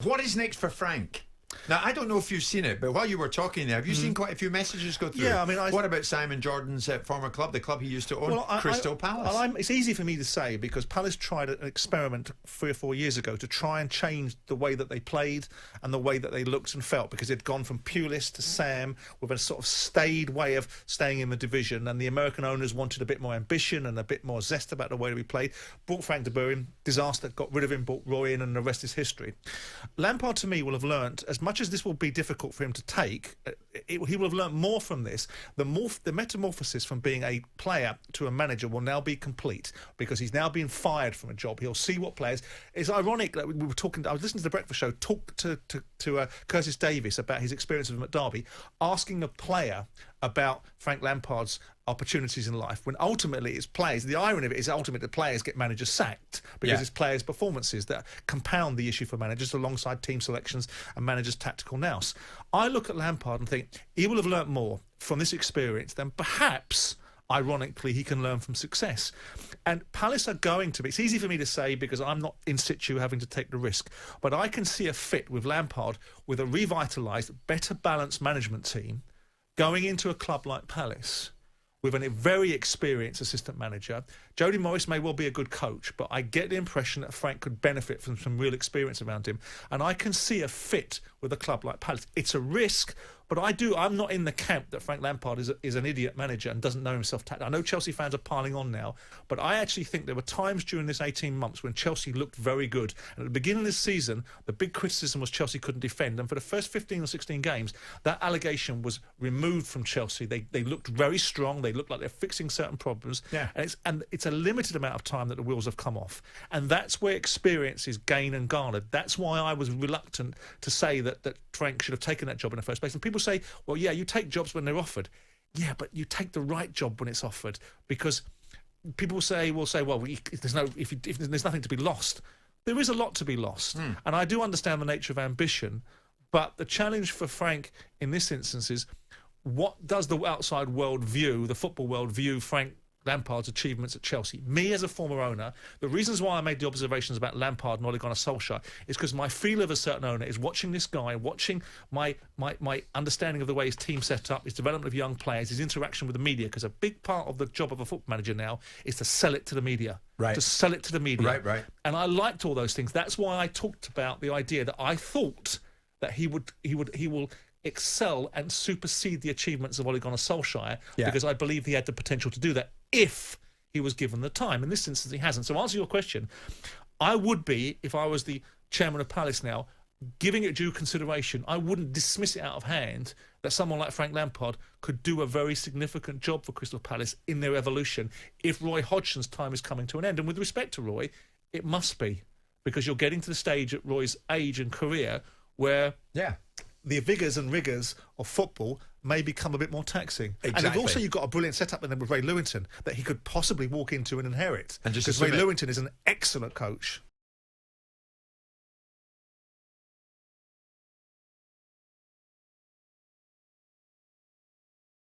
What is next for Frank? Now, I don't know if you've seen it, but while you were talking there, have you seen quite a few messages go through? Yeah, I mean, what about Simon Jordan's former club, the club he used to own, Crystal Palace? It's easy for me to say because Palace tried an experiment 3 or 4 years ago to try and change the way that they played and the way that they looked and felt, because they'd gone from Pulis to Sam with a sort of staid way of staying in the division, and the American owners wanted a bit more ambition and a bit more zest about the way we played. Brought Frank de Boer in, disaster, got rid of him, brought Roy in, and the rest is history. Lampard, to me, will have learnt, as much as this will be difficult for him to take, he will have learnt more from this. The metamorphosis from being a player to a manager will now be complete, because he's now been fired from a job. He'll see what players. It's ironic that we were talking. I was listening to the Breakfast Show talk to Curtis Davies about his experience of him at Derby, asking a player about Frank Lampard's opportunities in life, when ultimately it's players. The irony of it is ultimately the players get managers sacked because it's players' performances that compound the issue for managers alongside team selections and managers' tactical nous. I look at Lampard and think he will have learnt more from this experience than perhaps, ironically, he can learn from success. And Palace are going to be, it's easy for me to say because I'm not in situ having to take the risk, but I can see a fit with Lampard with a revitalised, better balanced management team going into a club like Palace with a very experienced assistant manager. Jody Morris may well be a good coach, but I get the impression that Frank could benefit from some real experience around him. And I can see a fit with a club like Palace. It's a risk, but I'm not in the camp that Frank Lampard is an idiot manager and doesn't know himself. I know Chelsea fans are piling on now, but I actually think there were times during this 18 months when Chelsea looked very good. And at the beginning of this season, the big criticism was Chelsea couldn't defend. And for the first 15 or 16 games, that allegation was removed from Chelsea. They looked very strong. They looked like they're fixing certain problems. Yeah. And it's a limited amount of time that the wheels have come off. And that's where experience is gained and garnered. That's why I was reluctant to say that Frank should have taken that job in the first place. And people say, well, yeah, you take jobs when they're offered. Yeah, but you take the right job when it's offered, because people will say, well, if there's nothing to be lost. There is a lot to be lost. And I do understand the nature of ambition, but the challenge for Frank in this instance is, what does the outside world view, the football world view Frank Lampard's achievements at Chelsea? Me as a former owner, the reasons why I made the observations about Lampard and Ole Gunnar Solskjaer is because my feel of a certain owner is watching this guy, watching my understanding of the way his team set up, his development of young players, his interaction with the media, because a big part of the job of a football manager now is to sell it to the media. Right. To sell it to the media. Right. And I liked all those things. That's why I talked about the idea that I thought that he will excel and supersede the achievements of Ole Gunnar Solskjaer, because I believe he had the potential to do that if he was given the time. In this instance, he hasn't. So to answer your question, I would be, if I was the chairman of Palace now, giving it due consideration. I wouldn't dismiss it out of hand that someone like Frank Lampard could do a very significant job for Crystal Palace in their evolution if Roy Hodgson's time is coming to an end. And with respect to Roy, it must be, because you're getting to the stage at Roy's age and career where the vigours and rigours of football may become a bit more taxing. Exactly. And also you've got a brilliant setup in there with Ray Lewington that he could possibly walk into and inherit. And just because Ray Lewington is an excellent coach.